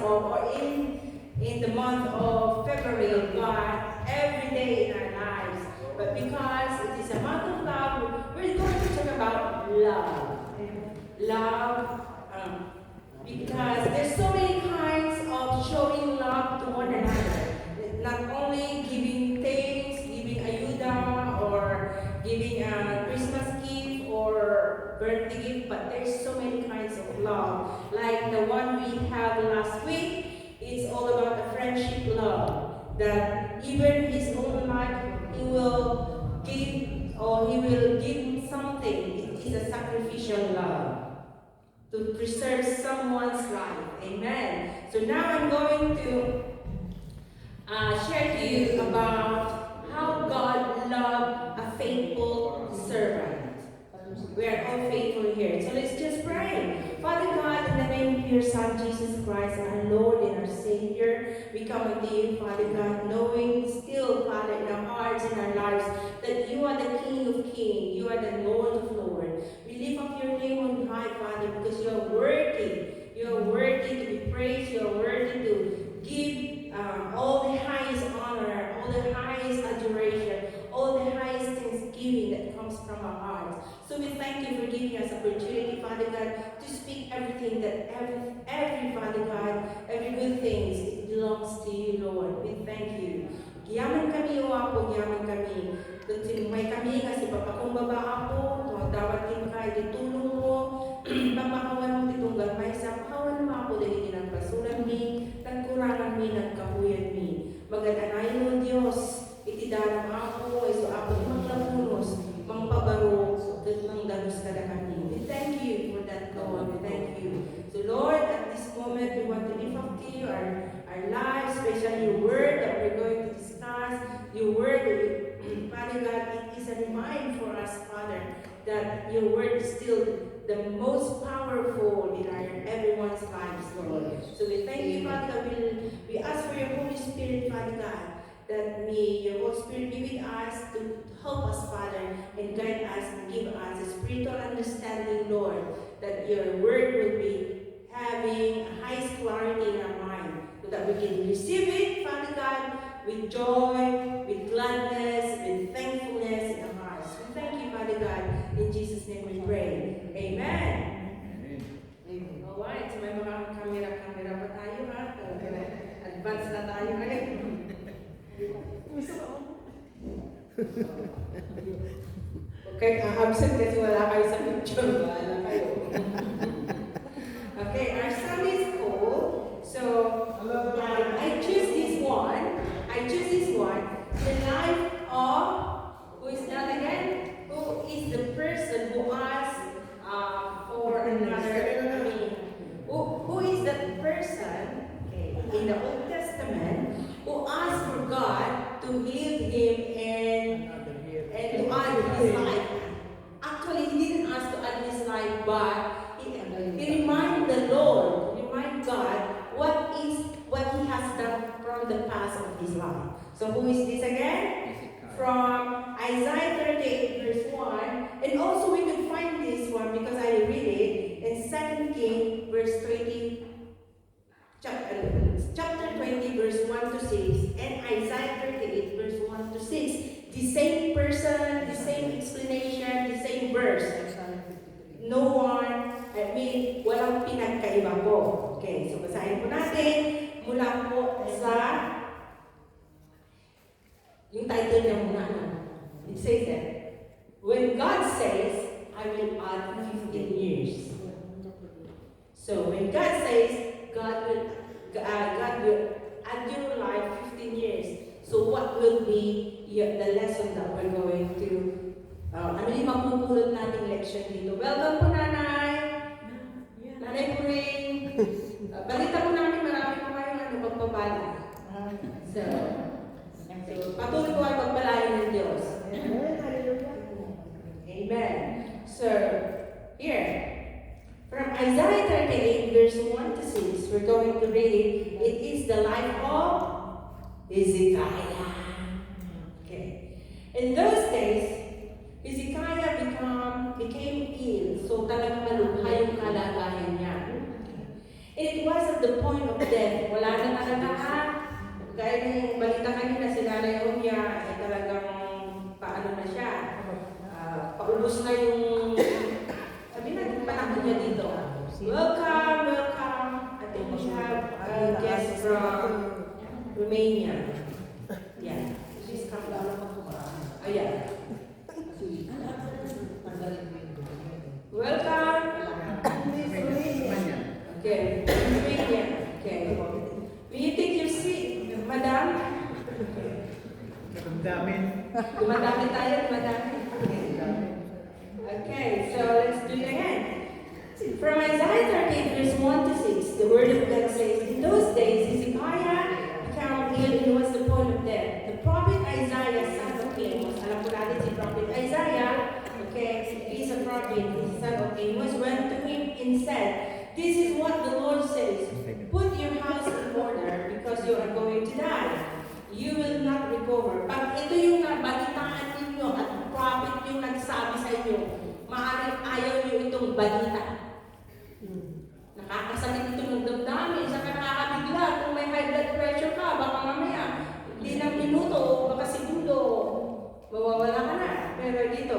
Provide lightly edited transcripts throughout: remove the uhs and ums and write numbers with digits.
of, or in the month of February, but every day in our lives. But because it is a month of love, we're going to talk about love. Love, because there's so many kinds of showing love to one another. Not only giving things, giving ayuda, or giving a Christmas gift or birthday gift, but there's so many kinds of love. Like the one we had last week, it's all about the friendship love. That even his own life, he will give, or he will give something. It is a sacrificial love to preserve someone's life. Amen. So now I'm going to share to you about how God loved a faithful servant. We are all faithful here. So let's just pray. Father God, in the name of your Son, Jesus Christ, our Lord and our Savior, we come unto you, Father God, knowing still, Father, in our hearts and our lives, that you are the King of Kings, you are the Lord of Lords. We lift up your name on high, Father, because you are worthy. You are worthy to be praised. You are worthy to give all the highest honor, all the highest adoration, all the highest thanksgiving that comes from our hearts. So we thank you for giving us opportunity, Father God, to speak everything that every Father God, every good thing, it belongs to you, Lord. We thank you. Giyaman kami, O Apo, giyaman kami. May kami kasi papakumbaba Apo, tumatawad din ka, itutulong mo, papakawan mo titunggal may sa pakawan mo Apo, dahil ginagpasulan mi, nagkurangan mi, nagkahuyan mi. Magandanayin mo, Diyos, itidarang Apo, iso Apo, maglapunos, mangpabaro, ng dalos kada kami. We thank you for that, Lord. We thank you. So, Lord, at this moment, we want to lift up to you our lives, especially your word that we're going to discuss. Your word, Father God, it is a reminder for us, Father, that your word is still the most powerful in everyone's lives, Lord. So we thank you, Father. We ask for your Holy Spirit, Father God, that may your Holy Spirit be with us to help us, Father, and guide us and give us a spiritual understanding, Lord, that your word will be having a highest clarity in our mind, so that we can receive it, Father God, with joy, with gladness, with thankfulness in our hearts. We thank you, Father God. In Jesus' name we pray. Amen. Amen. Alright, so may mga camera pa tayo, ha? Advance na tayo ngayon. Okay, absent kasi wala kayo sa picture. Wala kayo. Okay, our Sunday school. So, I choose this one. The life of, who is that again? Who is the person who asked for another, who is that person, okay, in the Old Testament who asked for God to heal him and to add his life. Actually, he didn't ask to add his life, but he reminded the Lord, remind God what he has done from the past of his life. So who is this again? From Isaiah 38 verse 1. And also we could find this one because I read it in 2 Kings verse 20. Chapter 20 verse 1 to 6 and Isaiah 38 verse 1 to 6. The same person, the same explanation, the same verse. No one, walang pinagkaiba po. Okay, so basahin po natin mula po sa yung title niya muna. It says that, when God says, I will add 15 years. So when God says, God will add your life 15 years. So what will be the lesson that we're going to, ano yung magpupulot nating leksyon dito? Welcome po, Nanay! Nanay po rin! Balita po namin marami po kayong pagpapala. So patuloy po ay pagpalain ng Diyos. Amen. So, here, from Isaiah 38, verse 1 to 6, we're going to read it. It is the life of Hezekiah. Okay. In those days, Hezekiah became ill. So talagang malubha yung kalagayan niya. It was at the point of death. Wala na talaga. Gaya ng balita kanina, si Nanay Omya, ay talagang paano na siya. Paubos na yung, sabi na, panahon niya dito. Welcome, welcome. I think we have a guest from Romania. Yeah. She's come down. Oh, yeah. Welcome. Okay. Romania. Okay. Will you take your seat, madam? Dumadami tayo, dumadami. Okay, so let's do it again. From Isaiah 38, verse 1 to 6, the word of God says, in those days, Hezekiah became ill and was the point of death. The prophet Isaiah, son of Amos, alam ko natin si prophet Isaiah, okay, he's a prophet, he's son of Amos, went to him and said, this is what the Lord says, put your house in order because you are going to die. You will not recover. Pag ito yung nabalitaan ninyo at prophet yung nagsabi sa inyo, maaaring ayaw nyo itong balita. Nakakasakit ito ng damdamin, saka nakakabigla. Kung may high blood pressure ka, baka mamaya, hindi ng minuto, baka segundo, mawawala ka na. Pero dito,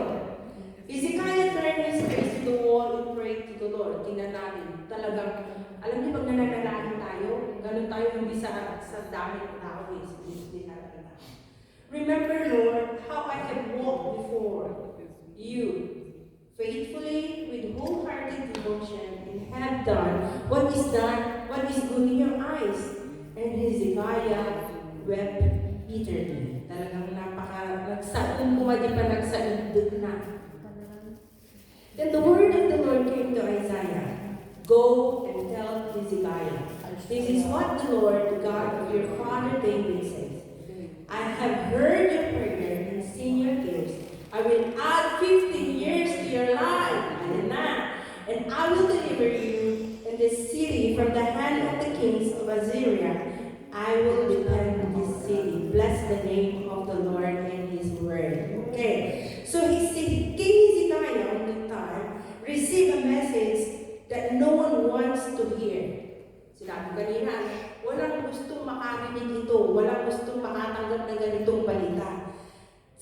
Hezekiah turned his face to the wall and prayed to the Lord. Tingnan natin, talagang, alam niyo pag nananalangin tayo, ganun tayo hindi sa dami ng tao. Remember, Lord, how I have walked before you faithfully with wholehearted devotion and have done what is good in your eyes. And Hezekiah wept bitterly. Talagang nagsaun kumadi pa nagsaindog na. Then the word of the Lord came to Isaiah. Go and tell Hezekiah, this is what the Lord, the God of your father David says. I have heard your prayer and seen your tears. I will add 15 years to your life. And I will deliver you and this city from the hand of the kings of Assyria. I will defend this city. Bless the name of the Lord and his word. Okay. So King Hezekiah on the time received a message that no one wants to hear. Sinabi kanina, walang gustong makarinig ito, walang gustong makatanggap ng ganitong balita.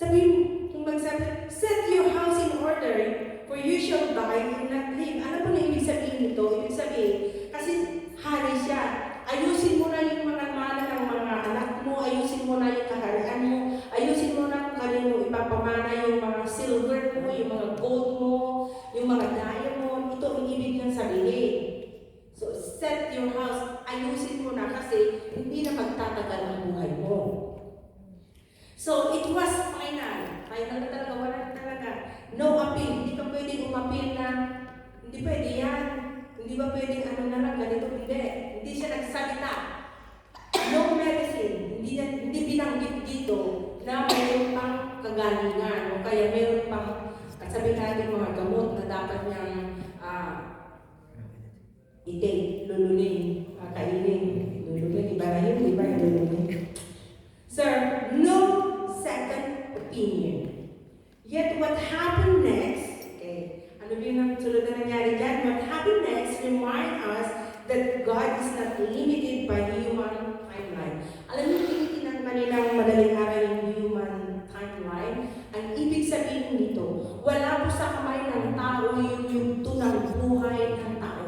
Kung magsabi, set your house in order, for you shall die and not live. Ano po na ibig sabihin nito? Ibig sabihin, kasi hari siya. Ayusin mo na yung mga mana ng mga anak mo, ayusin mo na yung kaharian mo, ayusin mo na kung kanino ipapamana yung mga silver mo, yung mga gold mo, yung mga diamond. Ito ang ibig niyang sabihin. So, set your house, ayusin mo na kasi hindi na magtatagal ang buhay mo. So, it was final. Final na talaga, wala na talaga. No appeal. Hindi ka pwedeng umapil na, hindi pwede yan. Hindi ba pwedeng ano na lang, ganito, hindi. Hindi siya nagsalita. No medicine. Hindi binanggit dito na mayroon pang kagalingan. O kaya mayroon pang, sabi natin mga gamot na dapat niyang lulunin, kainin. Lulunin, iba na yun, iba yung lulunin. Sir, no second opinion. Yet what happened next, okay, ano ba yung sunod na nangyari dyan? What happened next remind us that God is not limited by human timeline. Alam niyo, tinitingnan kanilang madaling araw yung human timeline. Ang ibig sabihin nito, wala po sa kamay ng tao yung yugto ng buhay ng tao.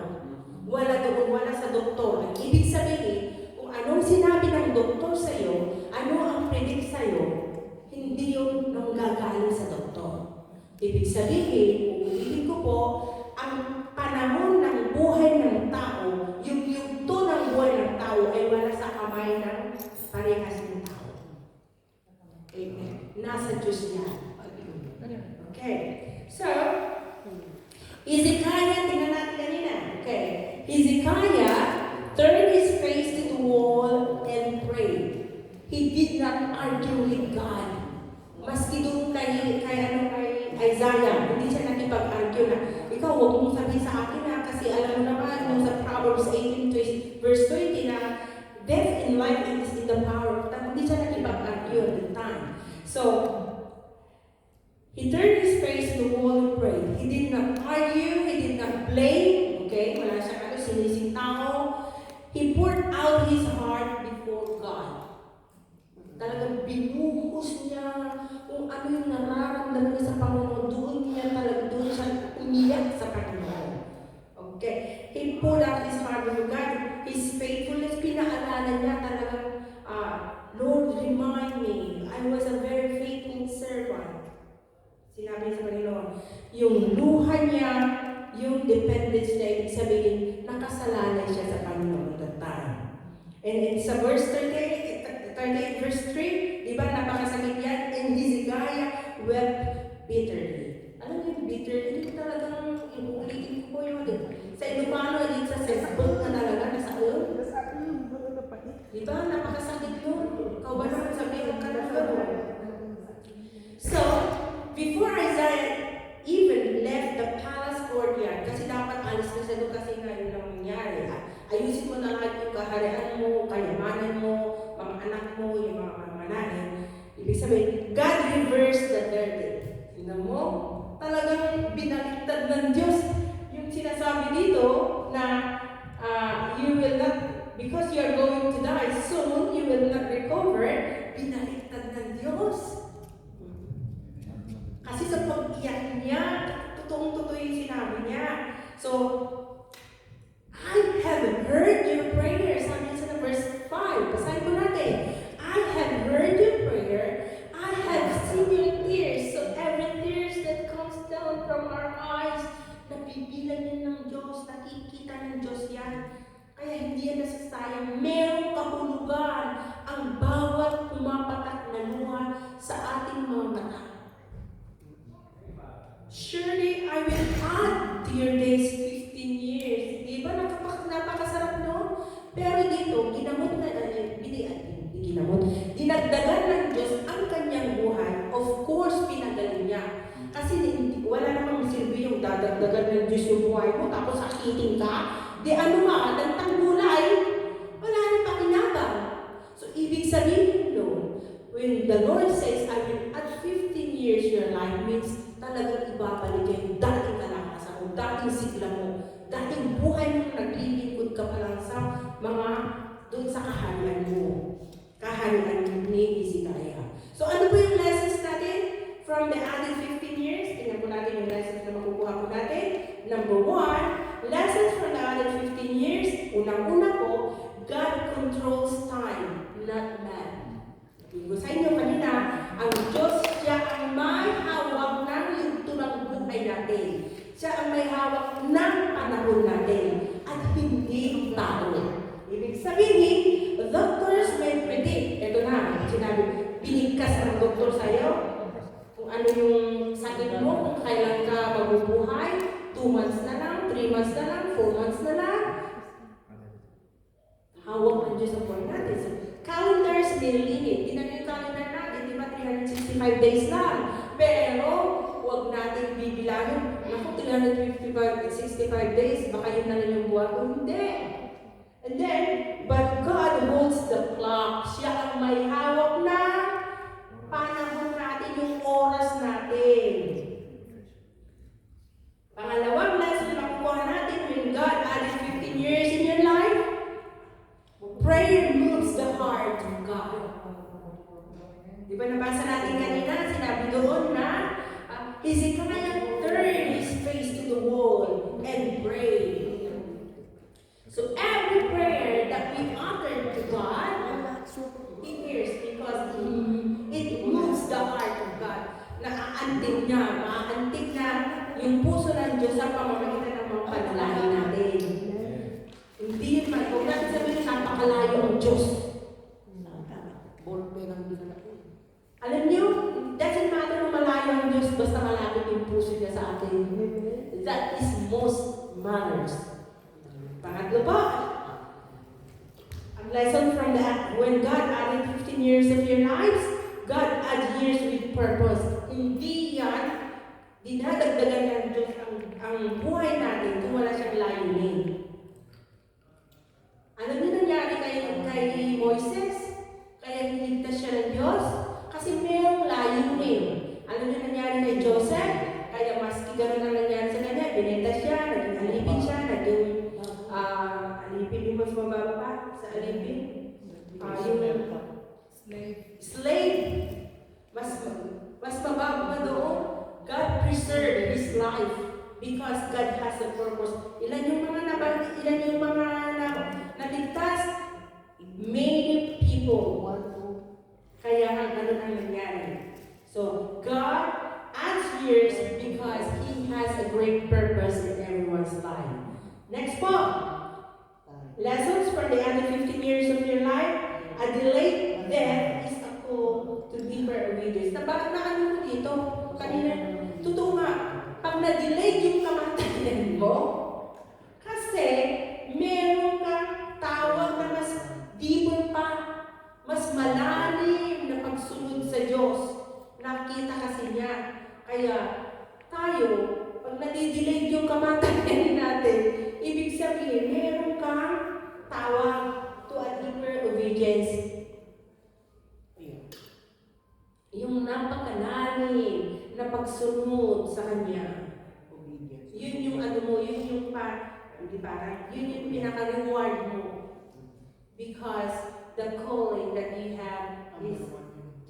Wala doon, wala sa doktor. Ang ibig sabihin, kung anong sinabi ng doktor sa iyo, ano ang predict sa iyo, hindi yun nang gagaling sa doktor. Ibig sabihin, uulitin ko po, ang panahon ng buhay ng tao, yung yugto ng buhay ng tao ay wala sa kamay ng parehas ng tao. Amen. Nasa Diyos yan. Okay. So, Hezekiah, tingnan natin kanina. Okay. Hezekiah turned his face to the wall and prayed. He did not argue with God. Maski doon kay Isaiah, hindi siya nakipag-argue na, ikaw, huwag mong sabihin sa akin na, kasi alam mo naman, yung sa Proverbs 18, verse 20 na, death and life is in the power of tongue. Hindi siya nakipag-argue at the time. So, he turned his face to the wall and prayed. He did not argue, he did not blame, okay? Wala siya sinising tao, focus niya, kung ano yung nararamdaman niya sa Panginoon, doon siya umiyak sa Panginoon. Okay? He poured out his heart to God. His faithfulness, pinaalala niya talagang, Lord, remind me, I was a very faithful servant. Sinabi niya sa Panginoon, yung luha niya, yung dependence niya, ibig sabihin, nakasalalay siya sa Panginoon at that time. And sa verse 38, verse 3, di ba, napakasakit yan, and Hezekiah wept bitterly. Alam niyo, bitterly, hindi talagang inuulitin ko yun. Sa Ilocano, din sa sesbog na talaga, nasa ulo. Di ba, napakasakit yun. Ikaw ba naman sabihin ka na gano'n? So, before Isaiah even left the palace courtyard, kasi dapat alis na siya doon kasi nga yun ang nangyari. Ayusin mo na lahat yung kaharian mo, kayamanan mo, mga anak mo, yung mga manahin. Ibig sabihin, God reversed the verdict. Tingnan mo, talagang binaliktad ng Diyos yung sinasabi dito na you will not, because you are going to die soon, you will not recover. Binaliktad ng Diyos. Kasi sa pag-iyak niya, totoong-totoo yung sinabi niya. So, I have heard your prayer. Sabi niya sa verse 5. Basahin ko natin. I have heard your prayer. I have seen your tears. So, every tears that comes down from our eyes, napipilan yan ng Diyos, nakikita ng Diyos yan. Kaya hindi yan nasasayang. Merong kahulugan ang bawat pumapatak na luha sa ating mga mata. Surely I will add to your days 15 years. Di ba? Napakasarap no? Pero dito, dinagdagan ng Diyos ang kanyang buhay. Of course, pinagaling niya. Kasi wala namang silbi yung dadagdagan ng Diyos yung buhay mo, tapos akitin ka. Di ano nga, dagtang gulay, wala nang pakinabang. So, ibig sabihin no, when the Lord says, I will add 15 years your life, means talagang ibabalik yung dating kalakasan mo, dating sigla mo, dating buhay mo, naglilingkod ka pa lang sa mga doon sa kaharian mo. Kaharian ni Hezekiah. So ano po yung lessons natin from the added 15 years? Tingnan po natin yung lessons na makukuha po natin. Number 1, lessons from the added 15 years. Unang-una po, God controls time, not man. Tingnan sa inyo kanina, ang Diyos, siya ang may hawak ng yugto ng buhay natin. Siya ang may hawak ng panahon natin at hindi tao. Ibig sabihin, doctors may predict. Ito na, sinabi, binigkas ng doktor sa'yo kung ano yung sakit mo, kung kailan ka mabubuhay, 2 months na lang, 3 months na lang, 4 months na lang. Hawak ng Diyos ang buhay natin. So, calendars may limit. Tingnan yung calendar natin, di ba 365 days lang. Pero, huwag natin bibilangin. Naku, 365 days, baka yun na lang yung buhay ko. Hindi. And then, but God holds the clock. Siya ang may hawak na panahon natin, yung oras natin. Pangalawang lesson na makukuha natin, when God added 15 years in your life, prayer moves the heart of God. Di ba nabasa natin kanina, sinabi doon na Hezekiah turned his face to the wall and prayed. So every prayer that we utter to God, He hears because it moves the heart of God. Naaantig niya, maaantig na yung puso ng Diyos sa pamamagitan ng mga panalangin natin. Hindi yun man, kung natin sabihin, napakalayo ang Diyos. Alam niyo, it doesn't matter kung malayo ang Diyos, basta malapit yung puso niya sa atin. That is most matters. Pangatlo pa, ang lesson from that, when God added 15 years of your lives, God adds years with purpose. Hindi yan, dinadagdagan ng Diyos ang buhay natin kung wala siyang layunin. Alam niyo nangyari kay Moises? Kaya niligtas siya ng Diyos? Kasi mayroong layunin. Alam niyo nangyari kay Joseph? Kaya maski ganun ang nangyari sa kanya, binenta siya, naging alipin siya, naging alipin yung mas mababa pa sa alipin. Yung slave. Mas, mas mababa pa doon. God preserved his life because God has a purpose. Ilan yung mga naligtas? Many people. Kaya ang ganun ang nangyari. So, God answers because He has a great purpose in everyone's life. Next po. Lessons from the other 15 years of your life. A delayed death is a call to deeper obedience. Na ano mo dito? Kanina, totoo nga. Pag na-delayed yung kamatayan mo, kasi meron kang tawag na mas deeper pa, mas malalim na pagsunod sa Diyos. Nakita kasi niya. Kaya tayo, pag nadidelayed yung kamatayan natin, ibig sabihin, meron kang tawag to a deeper obedience. Yung napakalalim na pagsunod sa Kanya. Yun yung ano mo, yun yung yun yung pinaka-reward mo. Because the calling that you have is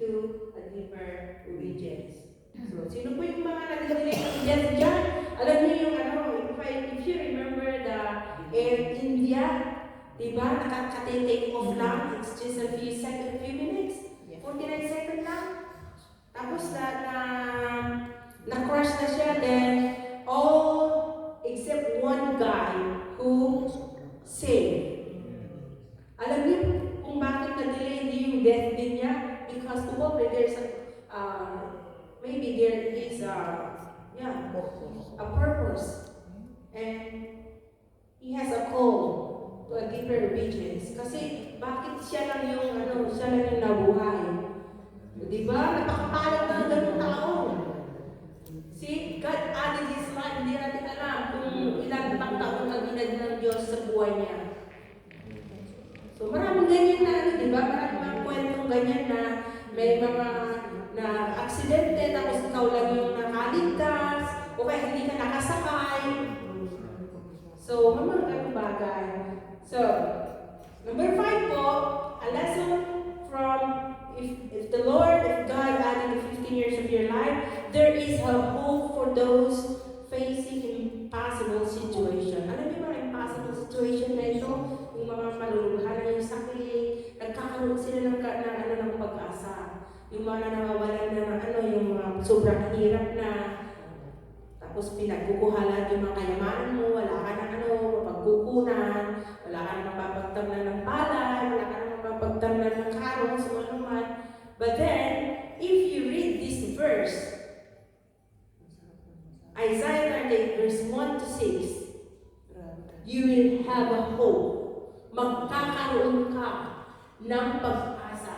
to a deeper obedience. So, sino po yung mga nag-delay obedience dyan? Alam niyo yung ano, if you remember the Air India, diba, nakaka-take off lang, it's just a few minutes, 49 seconds lang. Tapos na-crash na siya, then all except one guy who saved. Alam niyo kung bakit na-delay yung death din niya? Because probably there's maybe there is a purpose. And he has a call to a deeper obedience. Kasi bakit siya lang yung nabuhay? Diba? Napakapalad ng ganung tao. See, God added his life. Hindi natin alam kung ilang taon ang inad ng Diyos sa buhay niya. So maraming ganyan na diba? Maraming mga kwentong ganyan na may mga na aksidente tapos ikaw lang yung nakaligtas o kaya hindi ka nakasakay. So, mga ganung bagay. So, number 5 po, a lesson from if God added the 15 years of your life, there is a hope for those facing impossible situation. Alam niyo mga impossible situation na ito? Yung mga maluluhan, yung sakit, nagkakaroon sila ng pag-asa. Yung mga nawawalan na yung mga sobrang hirap na, tapos pinagkukuhalan yung mga kayamanan mo, wala ka na mapagkukunan, wala ka na mapapagtamnan ng palay, wala ka na mapapagtamnan ng karong sa mga naman. But then, if you read this verse, Isaiah 38 verse 1 to 6, you will have a hope. Magkakaroon ka ng pag-asa.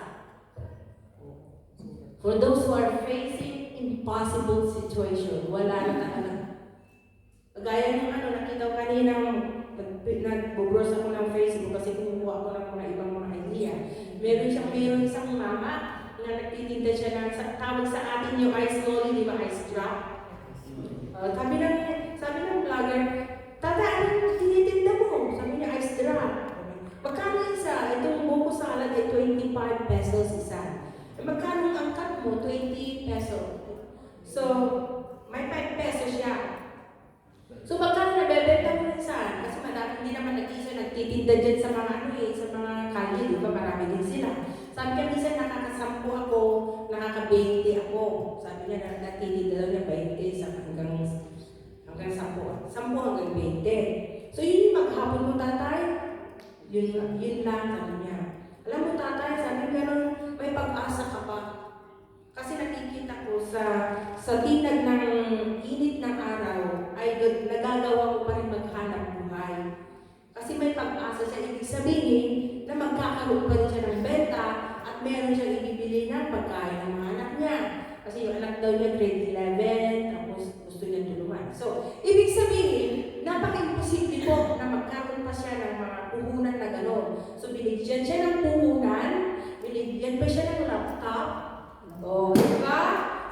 For those who are facing impossible situation, wala na talaga. Gaya ng nakita ko kanina, nag-browse ako ng Facebook kasi kumukuha ko ng mga ibang mga idea. Meron isang mama na nagtitinda siya ng tawag sa atin yung ice lolly, di ba, ice drop? Sabi ng vlogger, tata, anong tinitinda mo? Sabi niya, ice drop. Magkano isa? Itong buko salad ay 25 pesos isa. Magkano ang cut mo? 20 pesos. So, may 5 pesos siya. So, magkano nabebenta mo rin saan? Kasi madami, hindi naman nag-isa nagtitinda dyan sa mga sa mga kalye, di ba? Marami din sila. Sabi niya, minsan nakakasampu ako, nakaka-20 ako. Sabi niya, nagtitinda daw niya 20 hanggang 10. 10 hanggang 20. So, yun yung maghapon mo, tatay. Yun lang, sabi niya. Alam mo, tatay, sabi gano'n, may pag-asa ka pa. Kasi nakikita ko sa tinag ng init ng araw, ay nagagawa mo pa rin maghanap buhay. Kasi may pag-asa siya, ibig sabihin na magkakaroon pa rin siya ng benta at meron siyang ibibili ng pagkain ng mga anak niya. Kasi yung anak daw niya grade 11, tapos gusto niya tulungan. So, ibig sabihin, napaka-imposible po na magkaroon pa siya ng mga puhunan na gano'n. So, binigyan siya ng puhunan, binigyan pa siya ng laptop. Diba?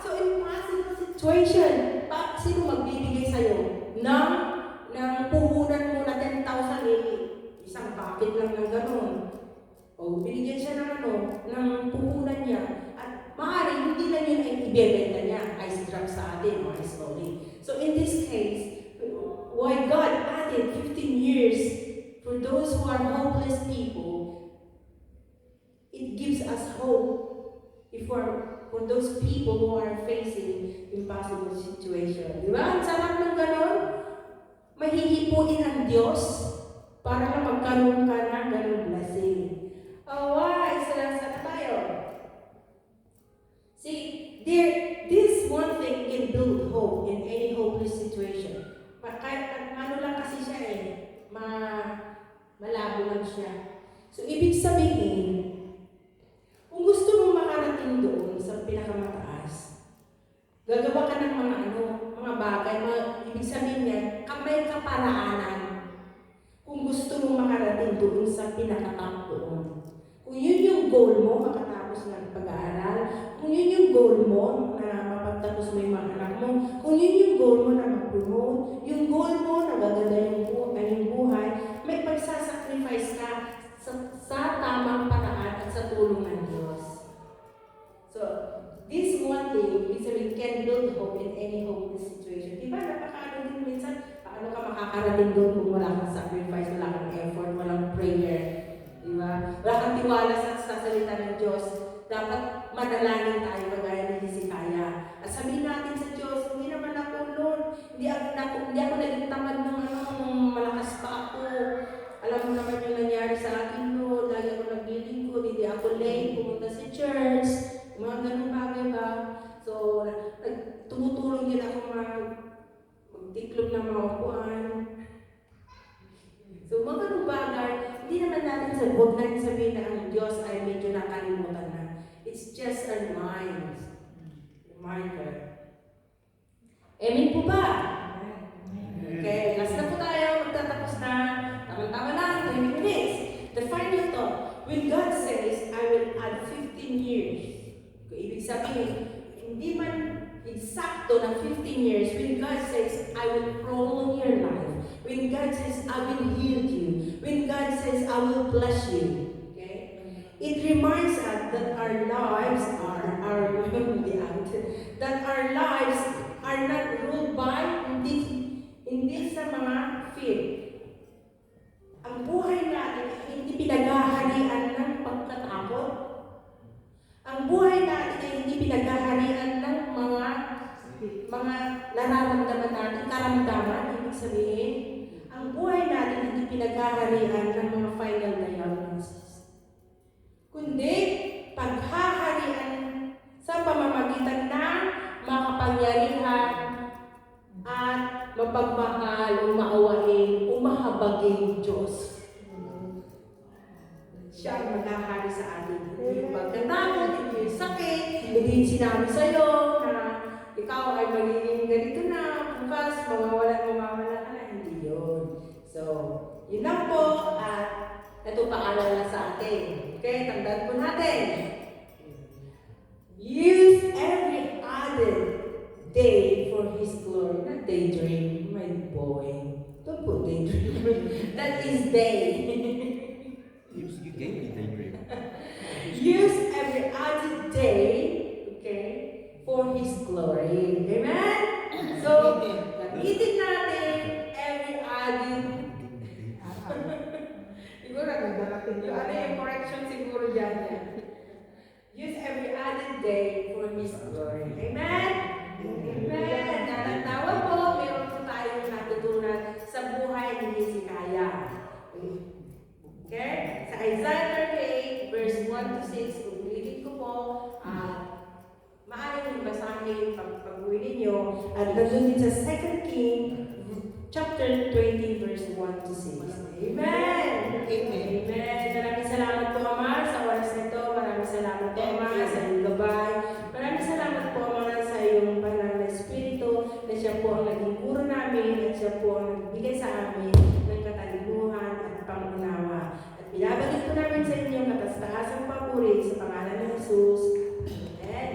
So, impossible situation. Sino magbibigay sa'yo ng puhunan mo na 10,000 isang bucket lang ng gano'n. Binigyan siya ng puhunan niya. At maaaring hindi na niya us hope for those people who are facing impossible situation. Di ba? Ang sarap ng ganon. Mahihipuin ang Diyos para na magkaroon ka ng ganong blessing. Isa lang sana tayo. See, this one thing can build hope in any hopeless situation. Kahit ano lang kasi siya malabo lang siya. So, ibig sabihin, kung gusto mong makarating doon sa pinakamataas, gagawa ka ng mga bagay, ibig sabihin niya, may kaparaanan kung gusto mong makarating doon sa pinakatap doon. Kung yun yung goal mo, makatapos ng pag-aaral, kung yun yung goal mo na mapagtapos mo yung mga anak mo, kung yun yung goal mo na mag-promote, yung goal mo na gaganda yung buhay, may pagsasacrifice ka sa tamang paraan at sa tulong ng Diyos. So, this one thing, we can build hope in any hopeless situation. Diba, napakaano din minsan, paano ka makakarating doon kung wala kang sacrifice, wala kang effort, walang prayer. Diba? Wala kang tiwala sa salita ng Diyos. Dapat madalangin tayo kagaya ni Hezekiah. At sabihin natin sa Diyos, hindi naman ako, Lord, hindi ako naging tamad ng malakas pa ako. Alam mo naman yung nangyari sa akin, Lord. Lagi ako naglilingkod, hindi ako late, pumunta sa church, mga ganun bagay ba? So, tumutulong din ako magtiklop ng mga upuan. So, mga ganun bagay, hindi naman natin huwag natin sabihin na ang Diyos ay medyo nakalimutan na. It's just a reminder. Amen po ba? Okay, last na po tayo, magtatapos na. Tama-tama lang, 20 minutes. The final thought, when God says, I will add 15 years, ibig sabihin, hindi man eksakto na 15 years, when God says, I will prolong your life, when God says, I will heal you, when God says, I will bless you, okay? It reminds us that our lives are not ruled by hindi sa mga fear. Ang buhay natin ay hindi pinaghaharian ng pagkatakot. Ang buhay natin ay hindi pinaghaharian ng mga nararamdaman natin, karamdaman, ibig sabihin. Ang buhay natin hindi pinaghaharian ng mga final diagnosis. Kundi, paghaharian sa pamamagitan ng makapangyarihan at mapagmahal, umaawain, umahabagin Diyos. Siya ang maghahari sa atin. Hindi yung pagkatakot, hindi yung sakit, hindi sinabi sa'yo na ikaw ay magiging ganito na, bukas, mawawala ka na, hindi yun. So, yun lang po, at ito paalala sa atin. Okay, tandaan po natin. Use every other day for His glory. Not daydream, my boy. Don't put daydream. That is day. You gave me daydream. Use every other day, okay, for His glory. Amen? So, gamitin natin every other. Siguro, yung correction siguro dyan. Use every other day for His glory. Amen? Amen. Nanatawa po, meron po tayong natutunan sa buhay ni Hezekiah. Okay? Sa Isaiah 38, verse 1 to 6, ulitin ko po, maaari yung basahin pag-uwi ninyo, at nandun din sa 2 King, chapter 20, verse 1 to 6. Amen! Amen! Maraming salamat po, Ama, sa oras nito. Maraming salamat po, Ama, sa iyong gabay. Maraming salamat po, Ama, sa iyong banal na Espiritu, na siya po ang naging guro namin, at siya po ang nagbigay sa amin ng katalinuhan at pangunawa. At binabalik po namin sa inyo kataas-taasang papuri sa pangalan ng Jesus. Amen.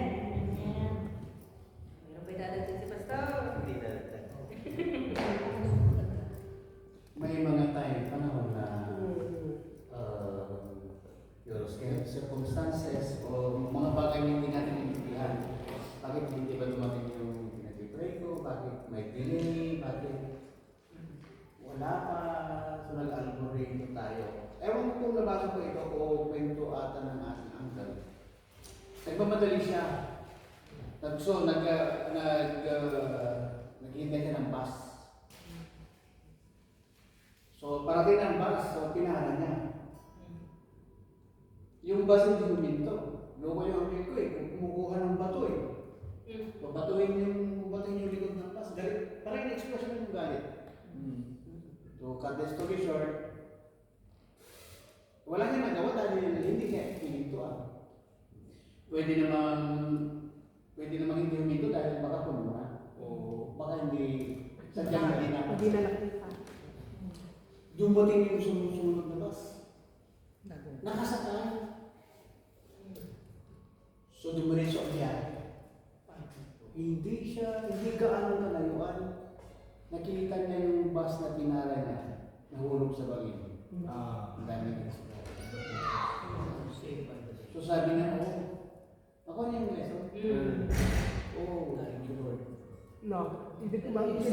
Meron pa dadagdag si Pastor? Hindi dadagdag. May mga panahon na your circumstances o mga bagay na hindi natin intindihan. Bakit hindi ba dumating yung pinag-pray ko? Bakit may delay? Bakit wala pa? So nag-algorithm tayo. Ewan ko kung nabasa ko ito o kwento ata ng ating uncle. nagmamadali siya. So, naghihintay ka ng bus. So, parating ang bus, so pinahanan niya. Yung bus hindi huminto. Loko yung amil ko eh, kumukuha ng bato eh. Babatuhin yung likod ng bus. Galit, parang in-expression yung galit. So, cut the story short, wala niya nagawa dahil hindi siya pinintuan. Pwede namang hindi huminto dahil baka puno na. O baka hindi, sadyang hindi na. Hindi na nakita. Dumating yung sumunod na bus. Nakasakay. So dumiretso ang biyahe. Hindi gaano kalayuan. Nakita niya yung bus na tinara niya, nahulog sa bagay. Ang dami niya sa bagay. So sabi niya, ako niya yung lesson. Thank you Lord. No, hindi ko ba? Hindi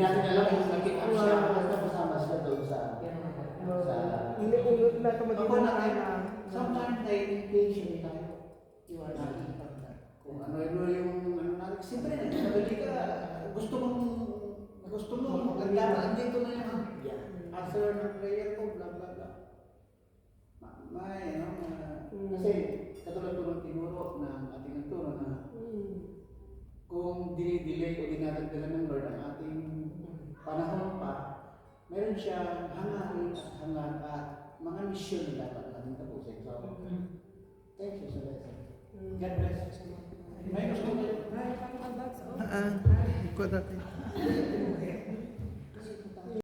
natin alam kung nakita siya, kasama siya doon sa Hindi ko Ako na sometimes na-impatient tayo. Kung ano yung natin. Siyempre, nagmadali ka. Gusto mo, maganda. Andito na yung answer ng prayer ko, blah, blah, blah. Kasi katulad ko ng tinuro ng ating nagturo na kung dinidelay o dinadagdagan ng Lord ang ating panahon pa, meron siyang hangarin at hangan at mga misyon na dapat natin tapusin. So, thank you sa lesson. God bless. May gusto mo? Ko dati.